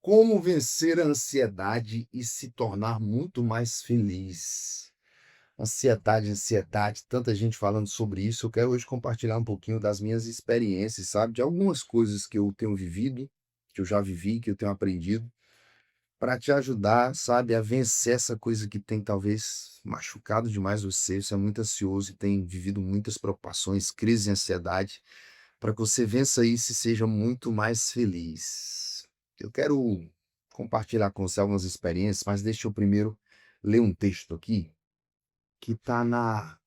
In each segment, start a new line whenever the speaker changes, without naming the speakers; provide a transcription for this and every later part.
Como vencer a ansiedade e se tornar muito mais feliz? Ansiedade, tanta gente falando sobre isso. Eu quero hoje compartilhar um pouquinho das minhas experiências, sabe, de algumas coisas que eu tenho vivido, que eu já vivi, que eu tenho aprendido, para te ajudar, sabe, a vencer essa coisa que tem talvez machucado demais você. Você é muito ansioso e tem vivido muitas preocupações, crise de ansiedade, para que você vença isso e seja muito mais feliz. Eu quero compartilhar com você algumas experiências, mas deixa eu primeiro ler um texto aqui que está na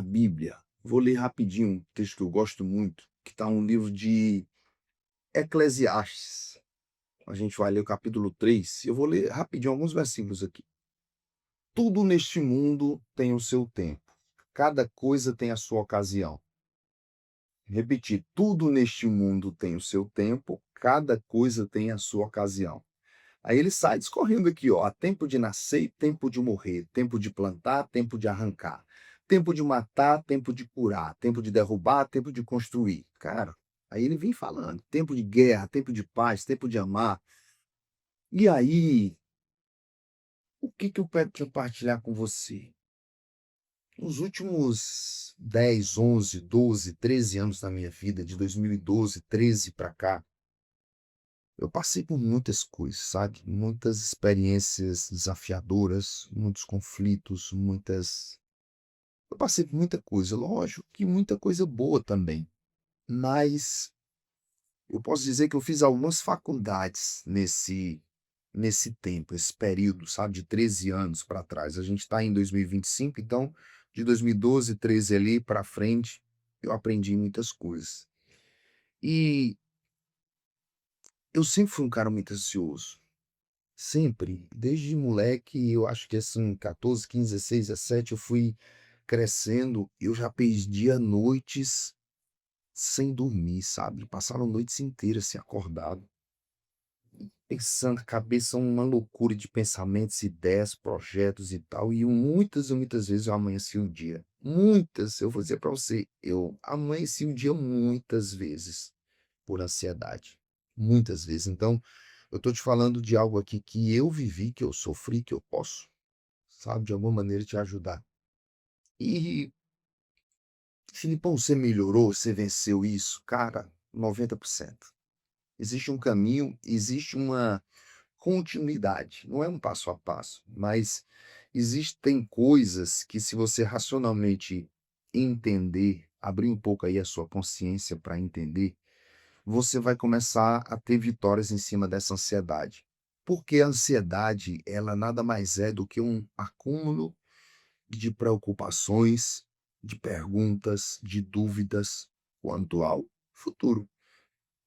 Bíblia. Vou ler rapidinho um texto que eu gosto muito, que está no livro de Eclesiastes. A gente vai ler o capítulo 3. Eu vou ler rapidinho alguns versículos aqui. Tudo neste mundo tem o seu tempo. Cada coisa tem a sua ocasião. Repetir, tudo neste mundo tem o seu tempo, cada coisa tem a sua ocasião. Aí ele sai discorrendo aqui, ó, há tempo de nascer e tempo de morrer, tempo de plantar, tempo de arrancar, tempo de matar, tempo de curar, tempo de derrubar, tempo de construir. Cara, aí ele vem falando, tempo de guerra, tempo de paz, tempo de amar. E aí, o que que eu quero compartilhar com você? Nos últimos 10, 11, 12, 13 anos da minha vida, de 2012, 13 para cá, eu passei por muitas coisas, sabe? Muitas experiências desafiadoras, muitos conflitos, muitas. Eu passei por muita coisa, lógico que muita coisa boa também. Mas eu posso dizer que eu fiz algumas faculdades nesse tempo, esse período, sabe? De 13 anos para trás. A gente está em 2025, então de 2012, 13 ali para frente, eu aprendi muitas coisas. E eu sempre fui um cara muito ansioso. Sempre, desde moleque, eu acho que assim, 14, 15, 16, 17, eu fui crescendo, eu já perdia noites sem dormir, sabe? Passava noites inteiras assim, acordado, pensando, a cabeça uma loucura de pensamentos, ideias, projetos e tal. E muitas e muitas vezes eu amanheci o dia. Muitas, eu vou dizer para você, eu amanheci o dia muitas vezes por ansiedade. Muitas vezes. Então, eu tô te falando de algo aqui que eu vivi, que eu sofri, que eu posso, sabe, de alguma maneira te ajudar. E, Filipão, você melhorou? Você venceu isso? Cara, 90%. Existe um caminho, existe uma continuidade. Não é um passo a passo, mas existem coisas que, se você racionalmente entender, abrir um pouco aí a sua consciência para entender, você vai começar a ter vitórias em cima dessa ansiedade. Porque a ansiedade, ela nada mais é do que um acúmulo de preocupações, de perguntas, de dúvidas quanto ao futuro.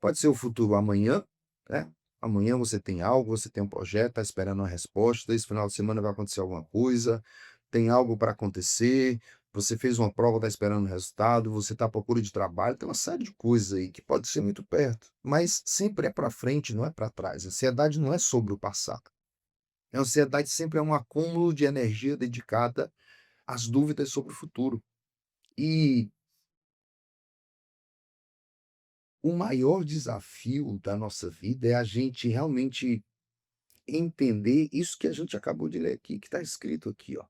Pode ser o futuro amanhã, né? Amanhã você tem algo, você tem um projeto, está esperando uma resposta, esse final de semana vai acontecer alguma coisa, tem algo para acontecer, você fez uma prova, está esperando o resultado, você está à procura de trabalho, tem uma série de coisas aí que pode ser muito perto, mas sempre é para frente, não é para trás. A ansiedade não é sobre o passado. A ansiedade sempre é um acúmulo de energia dedicada às dúvidas sobre o futuro. E o maior desafio da nossa vida é a gente realmente entender isso que a gente acabou de ler aqui, que está escrito aqui, ó.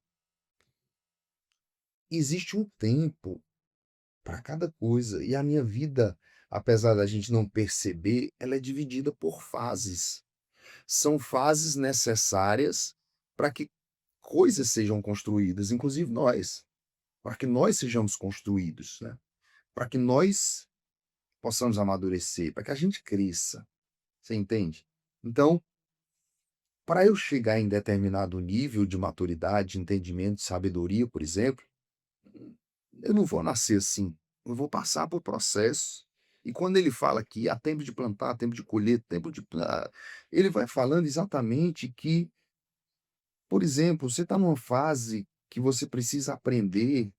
Existe um tempo para cada coisa, e a minha vida, apesar da gente não perceber, ela é dividida por fases. São fases necessárias para que coisas sejam construídas, inclusive nós, para que nós sejamos construídos, né? Para que nós possamos amadurecer, para que a gente cresça. Você entende? Então, para eu chegar em determinado nível de maturidade, entendimento, sabedoria, por exemplo, eu não vou nascer assim. Eu vou passar por processo. E quando ele fala que há tempo de plantar, tempo de colher, tempo de. Ele vai falando exatamente que, por exemplo, você está numa fase que você precisa aprender,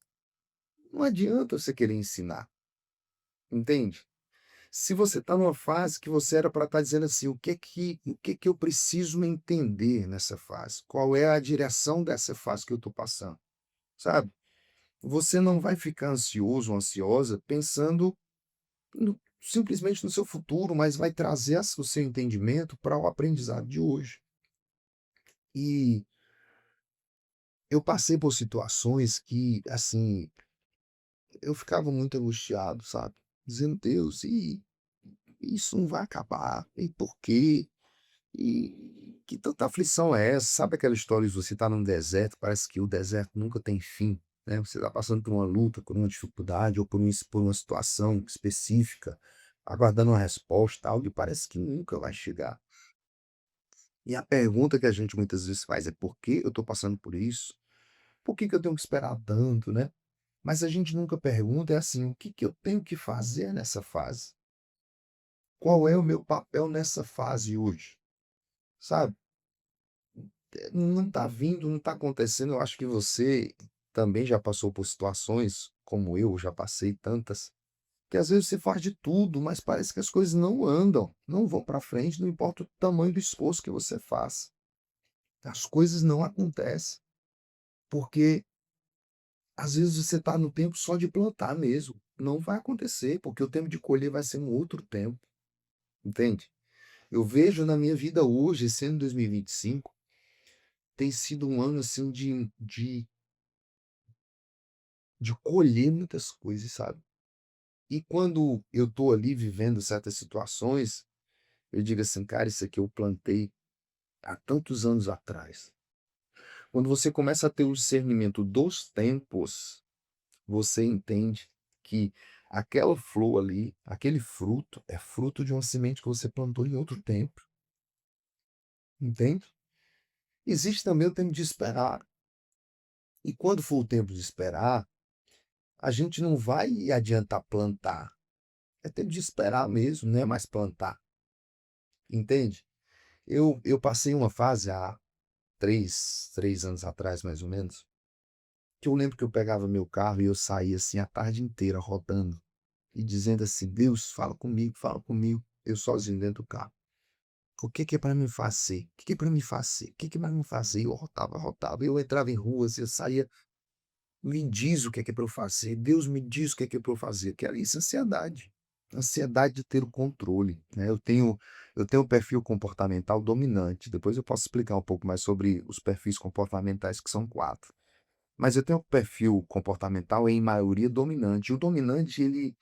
não adianta você querer ensinar, entende? Se você está numa fase que você era para estar dizendo assim, o que que eu preciso entender nessa fase? Qual é a direção dessa fase que eu estou passando, sabe? Você não vai ficar ansioso ou ansiosa pensando no simplesmente no seu futuro, mas vai trazer o seu entendimento para o aprendizado de hoje. E eu passei por situações que, assim, eu ficava muito angustiado, sabe? Dizendo: "Deus, e isso não vai acabar, e por quê? E que tanta aflição é essa?" Sabe aquela história de você estar num deserto, parece que o deserto nunca tem fim, né? Você está passando por uma luta, por uma dificuldade ou por uma situação específica, aguardando uma resposta, algo que parece que nunca vai chegar. E a pergunta que a gente muitas vezes faz é: "Por que eu estou passando por isso? Por que que eu tenho que esperar tanto, né?" Mas a gente nunca pergunta é assim: "O que que eu tenho que fazer nessa fase? Qual é o meu papel nessa fase hoje?", sabe? Não está vindo, não está acontecendo. Eu acho que você também já passou por situações, como eu já passei tantas, que às vezes você faz de tudo, mas parece que as coisas não andam, não vão para frente, não importa o tamanho do esforço que você faça. As coisas não acontecem, porque às vezes você está no tempo só de plantar mesmo. Não vai acontecer, porque o tempo de colher vai ser um outro tempo, entende? Eu vejo na minha vida hoje, esse ano 2025, tem sido um ano assim de colher muitas coisas, sabe? E quando eu tô ali vivendo certas situações, eu digo assim: "Cara, isso aqui eu plantei há tantos anos atrás". Quando você começa a ter o discernimento dos tempos, você entende que aquela flor ali, aquele fruto, é fruto de uma semente que você plantou em outro tempo, entende? Existe também o tempo de esperar. E quando for o tempo de esperar, a gente não vai adiantar plantar. É tempo de esperar mesmo, não é mais plantar, entende? Eu passei uma fase há 3 anos atrás, mais ou menos, que eu lembro que eu pegava meu carro e eu saía assim a tarde inteira rodando e dizendo assim: "Deus, fala comigo", eu sozinho dentro do carro. "O que que é para mim fazer? O que que é para mim fazer? O que que é para mim fazer?" Eu rodava, rodava, eu entrava em ruas, eu saía: "Me diz o que é para eu fazer, Deus me diz o que é para eu fazer", que era isso, ansiedade. Ansiedade de ter o controle, né. Eu tenho um perfil comportamental dominante, depois eu posso explicar um pouco mais sobre os perfis comportamentais, que são 4. Mas eu tenho um perfil comportamental em maioria dominante, e o dominante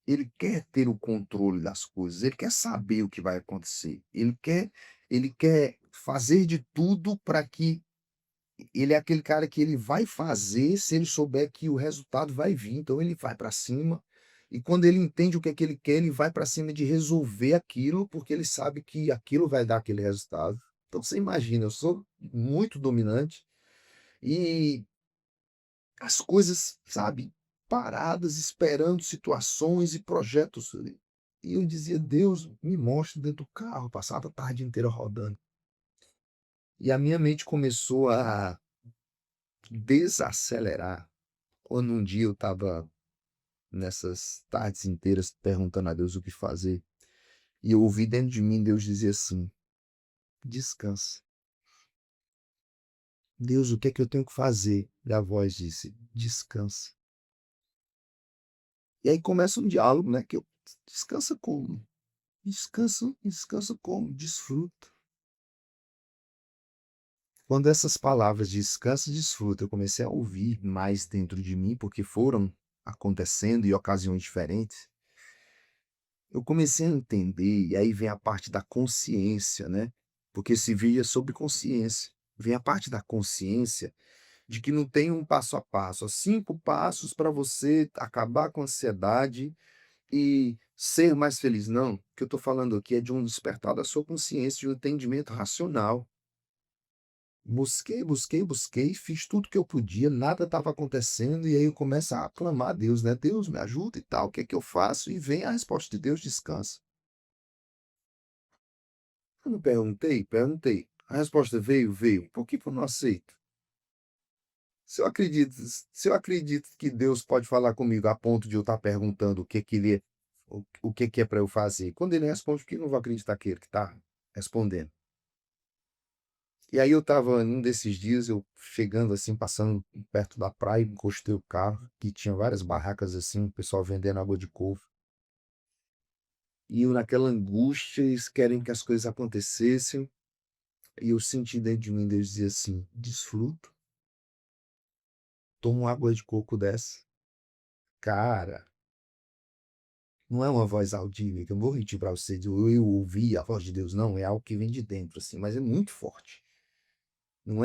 ele quer ter o controle das coisas, ele quer saber o que vai acontecer, ele quer fazer de tudo para que ele é aquele cara que ele vai fazer se ele souber que o resultado vai vir, então ele vai para cima, e quando ele entende o que é que ele quer, ele vai para cima de resolver aquilo, porque ele sabe que aquilo vai dar aquele resultado. Então você imagina, eu sou muito dominante, e as coisas, sabe, paradas, esperando situações e projetos, e eu dizia: "Deus, me mostra dentro do carro", passava a tarde inteira rodando. E a minha mente começou a desacelerar. Quando um dia eu estava nessas tardes inteiras perguntando a Deus o que fazer, e eu ouvi dentro de mim Deus dizer assim: "Descansa". "Deus, o que é que eu tenho que fazer?" E a voz disse: "Descansa". E aí começa um diálogo, né, que eu: "Descansa como? Descansa, descansa como? Desfruta". Quando essas palavras de descansa e desfruta eu comecei a ouvir mais dentro de mim, porque foram acontecendo em ocasiões diferentes, eu comecei a entender, e aí vem a parte da consciência, né, porque esse vídeo é sobre consciência. Vem a parte da consciência de que não tem um passo a passo, 5 passos para você acabar com a ansiedade e ser mais feliz. Não, o que eu estou falando aqui é de um despertar da sua consciência, de um entendimento racional. Busquei, busquei, busquei, fiz tudo que eu podia, nada estava acontecendo, e aí eu começo a clamar a Deus, né? "Deus, me ajuda e tal, o que é que eu faço?" E vem a resposta de Deus: "Descansa". Eu não perguntei? Perguntei. A resposta veio? Veio. Por que que eu não aceito? Se eu acredito que Deus pode falar comigo a ponto de eu estar perguntando o que que é para eu fazer, quando ele responde, por que eu não vou acreditar que ele que está respondendo? E aí eu estava num desses dias, eu chegando assim, passando perto da praia, encostei o carro, que tinha várias barracas assim, o pessoal vendendo água de coco. e eu naquela angústia, eles querem que as coisas acontecessem, e eu senti dentro de mim Deus dizer assim: "Desfruta, toma uma água de coco dessa". Cara, não é uma voz audível, que eu não vou mentir pra você, de eu ouvi a voz de Deus, não, é algo que vem de dentro, assim, mas é muito forte. Não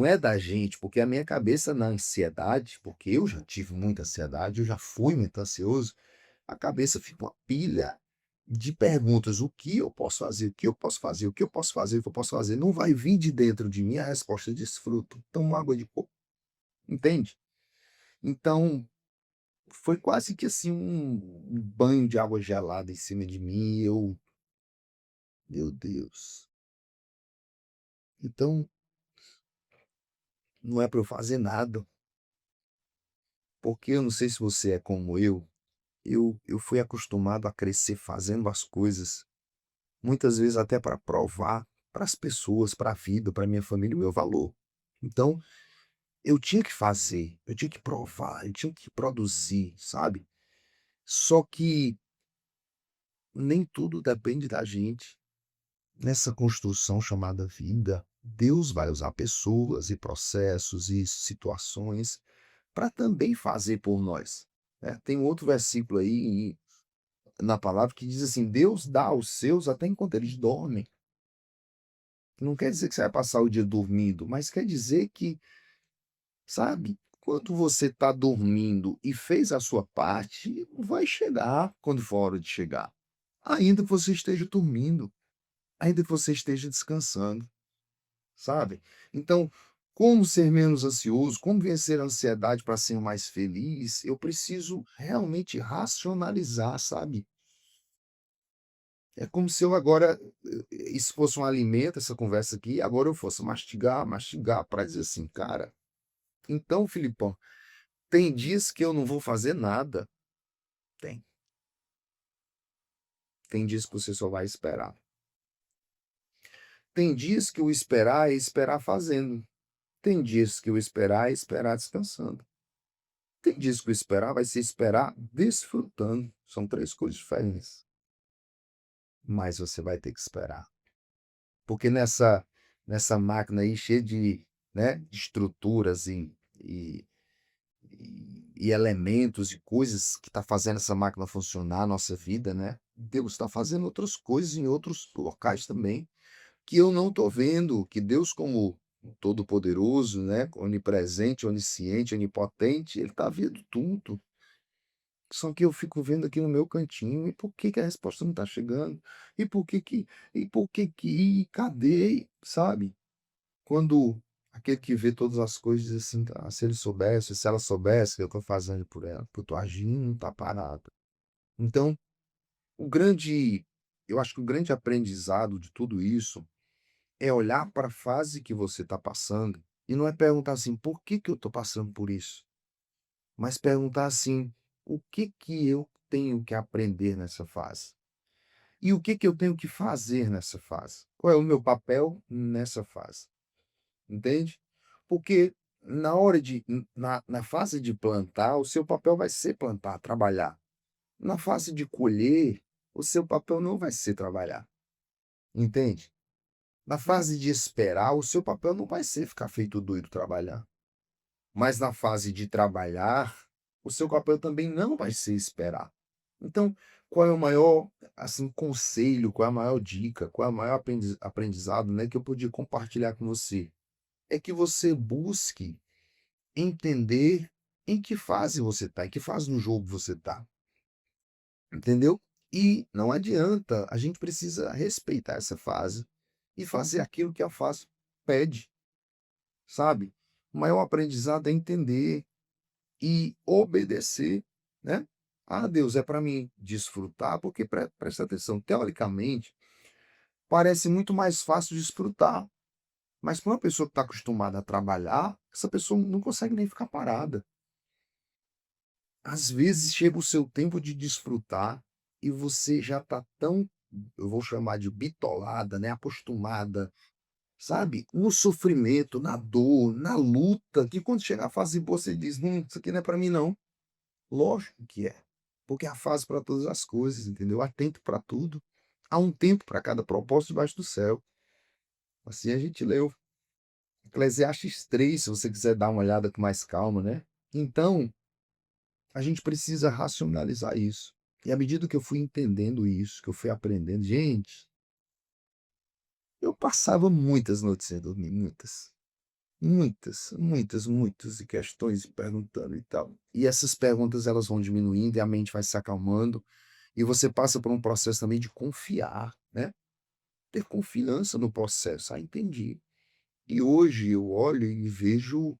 é da gente, porque a minha cabeça na ansiedade, porque eu já tive muita ansiedade, eu já fui muito ansioso, a cabeça fica uma pilha de perguntas: "O que eu posso fazer? O que eu posso fazer? O que eu posso fazer? O que eu posso fazer?". Não vai vir de dentro de mim a resposta: "Desfruto, toma água de coco", entende? Então, foi quase que assim um banho de água gelada em cima de mim e eu: "Meu Deus, então não é para eu fazer nada", porque eu não sei se você é como eu fui acostumado a crescer fazendo as coisas, muitas vezes até para provar para as pessoas, para a vida, para minha família o meu valor. Então, eu tinha que fazer, eu tinha que provar, eu tinha que produzir, sabe. Só que nem tudo depende da gente. Nessa construção chamada vida, Deus vai usar pessoas e processos e situações para também fazer por nós, né. Tem um outro versículo aí na palavra que diz assim: "Deus dá aos seus até enquanto eles dormem". Não quer dizer que você vai passar o dia dormindo, mas quer dizer que, sabe, quando você está dormindo e fez a sua parte, vai chegar quando for a hora de chegar. Ainda que você esteja dormindo, ainda que você esteja descansando, sabe. Então, como ser menos ansioso, como vencer a ansiedade para ser mais feliz, eu preciso realmente racionalizar, sabe. É como se eu agora, isso fosse um alimento, essa conversa aqui, agora eu fosse mastigar, mastigar para dizer assim: "Cara, então Filipão, tem dias que eu não vou fazer nada". Tem. Tem dias que você só vai esperar. Tem dias que o esperar é esperar fazendo. Tem dias que o esperar é esperar descansando. Tem dias que o esperar vai ser esperar desfrutando. São 3 coisas diferentes, mas você vai ter que esperar. Porque nessa máquina aí cheia de, né, de estruturas e e elementos e coisas que está fazendo essa máquina funcionar, a nossa vida, né, Deus está fazendo outras coisas em outros locais também, que eu não estou vendo, que Deus como todo-poderoso, né, onipresente, onisciente, onipotente, ele está vendo tudo. Só que eu fico vendo aqui no meu cantinho, e por que que a resposta não está chegando? E cadê? Sabe? Quando aquele que vê todas as coisas diz assim: "Ah, se ele soubesse, se ela soubesse que eu estou fazendo por ela, que eu estou agindo, tá parado". Então, o grande eu acho que o grande aprendizado de tudo isso é olhar para a fase que você está passando e não é perguntar assim: "Por que que eu estou passando por isso?", mas perguntar assim: "O que que eu tenho que aprender nessa fase? E o que que eu tenho que fazer nessa fase? Qual é o meu papel nessa fase?", entende? Porque na hora de na fase de plantar, o seu papel vai ser plantar, trabalhar. Na fase de colher, o seu papel não vai ser trabalhar, entende? Na fase de esperar, o seu papel não vai ser ficar feito doido trabalhar. Mas na fase de trabalhar, o seu papel também não vai ser esperar. Então, qual é o maior, assim, conselho, qual é a maior dica, qual é o maior aprendizado, né, que eu podia compartilhar com você? É que você busque entender em que fase você está, em que fase no jogo você está, entendeu? E não adianta, a gente precisa respeitar essa fase e fazer aquilo que a fase pede, sabe? O maior aprendizado é entender e obedecer, né? Ah, Deus, é para mim desfrutar, porque presta atenção, teoricamente, parece muito mais fácil desfrutar, mas para uma pessoa que está acostumada a trabalhar, essa pessoa não consegue nem ficar parada. Às vezes chega o seu tempo de desfrutar e você já está tão, eu vou chamar de bitolada, né, acostumada, sabe, no sofrimento, na dor, na luta, que quando chega a fase boa você diz: isso aqui não é para mim não". Lógico que é. porque há fase para todas as coisas, entendeu? Há tempo para tudo. Há um tempo para cada propósito debaixo do céu. Assim a gente leu Eclesiastes 3, se você quiser dar uma olhada com mais calma, né? Então, a gente precisa racionalizar isso. E à medida que eu fui entendendo isso, que eu fui aprendendo, gente, eu passava muitas noites sem dormir, muitas. Muitas, muitas, muitas, e questões e perguntando e tal. E essas perguntas elas vão diminuindo e a mente vai se acalmando, e você passa por um processo também de confiar, né? Ter confiança no processo. Ah, entendi. E hoje eu olho e vejo,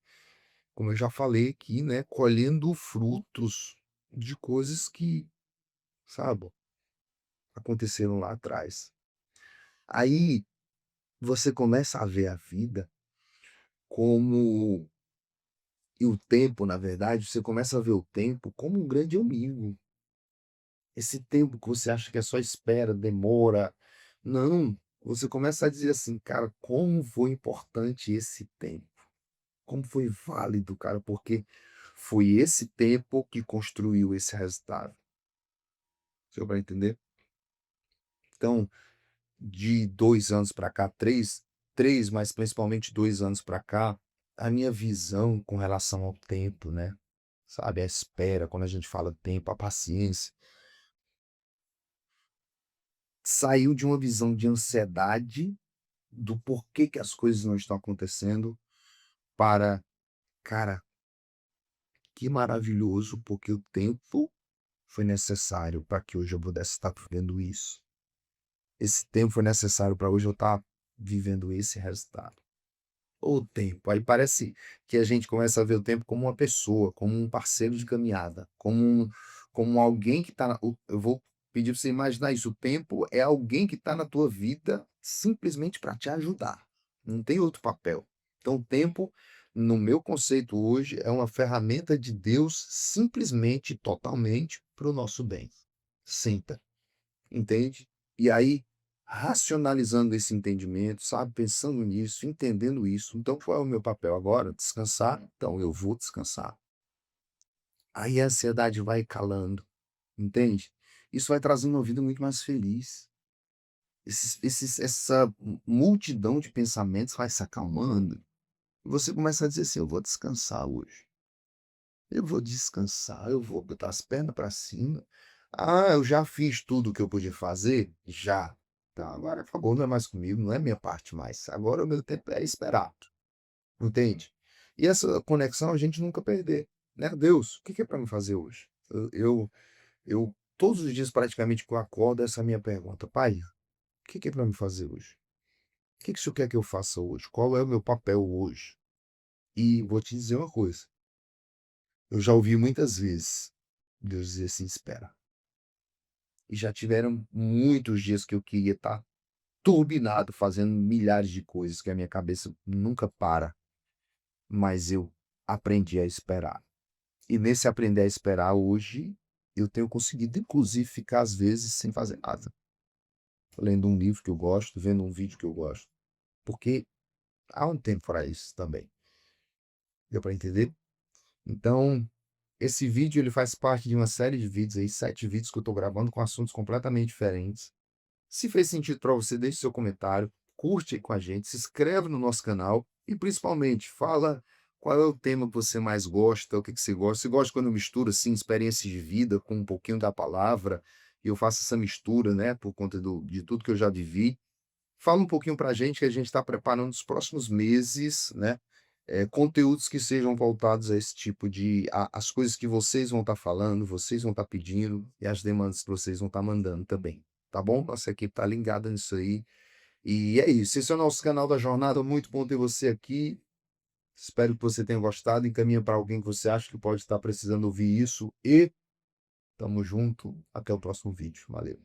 como eu já falei aqui, né, colhendo frutos de coisas que, sabe, aconteceram lá atrás. Aí você começa a ver a vida como e o tempo, na verdade, você começa a ver o tempo como um grande amigo. Esse tempo que você acha que é só espera, demora. Não, você começa a dizer assim: "Cara, como foi importante esse tempo, como foi válido, cara, porque foi esse tempo que construiu esse resultado". Deu para entender? Então, de 2 anos para cá, 3, mas principalmente 2 anos para cá, a minha visão com relação ao tempo, né, sabe, a espera, quando a gente fala tempo, a paciência, saiu de uma visão de ansiedade do porquê que as coisas não estão acontecendo para, cara, que maravilhoso, porque o tempo foi necessário para que hoje eu pudesse estar vivendo isso. Esse tempo foi necessário para hoje eu estar vivendo esse resultado. O tempo, aí parece que a gente começa a ver o tempo como uma pessoa, como um parceiro de caminhada, como alguém que está eu vou pedir para você imaginar isso, o tempo é alguém que está na tua vida simplesmente para te ajudar, não tem outro papel. Então o tempo, no meu conceito hoje, é uma ferramenta de Deus simplesmente, totalmente para o nosso bem. Sinta. Entende? E aí, racionalizando esse entendimento, sabe, pensando nisso, entendendo isso, então qual é o meu papel agora? Descansar? Então eu vou descansar. Aí a ansiedade vai calando, entende? Isso vai trazendo uma vida muito mais feliz. Essa multidão de pensamentos vai se acalmando. E você começa a dizer assim: eu vou descansar hoje. Eu vou descansar, eu vou botar as pernas para cima. Ah, eu já fiz tudo o que eu podia fazer? Já. Então agora acabou, não é mais comigo, não é minha parte mais. Agora o meu tempo é esperar, entende? E essa conexão a gente nunca perder, né? Deus, o que que é para me fazer hoje? Todos os dias praticamente que eu acordo, essa é a minha pergunta. Pai, o que que é para me fazer hoje? O que que o senhor quer que eu faça hoje? Qual é o meu papel hoje? E vou te dizer uma coisa, eu já ouvi muitas vezes Deus dizer assim: espera. E já tiveram muitos dias que eu queria estar turbinado, fazendo milhares de coisas que a minha cabeça nunca para, mas eu aprendi a esperar. E nesse aprender a esperar hoje, eu tenho conseguido inclusive ficar às vezes sem fazer nada, lendo um livro que eu gosto, vendo um vídeo que eu gosto, porque há um tempo para isso também. Deu para entender? Então, esse vídeo ele faz parte de uma série de vídeos aí, 7 vídeos que eu estou gravando com assuntos completamente diferentes. Se fez sentido para você, deixe seu comentário, curte aí com a gente, se inscreve no nosso canal e principalmente fala qual é o tema que você mais gosta, o que que você gosta. Você gosta quando eu misturo assim experiências de vida com um pouquinho da palavra e eu faço essa mistura, né, por conta de tudo que eu já vivi. Fala um pouquinho para a gente que a gente está preparando nos próximos meses, né, conteúdos que sejam voltados a esse tipo de as coisas que vocês vão estar falando, vocês vão estar pedindo e as demandas que vocês vão estar mandando também, tá bom? Nossa equipe tá ligada nisso aí. E é isso, esse é o nosso canal da jornada, muito bom ter você aqui. Espero que você tenha gostado, encaminha para alguém que você acha que pode estar precisando ouvir isso e tamo junto, até o próximo vídeo. Valeu.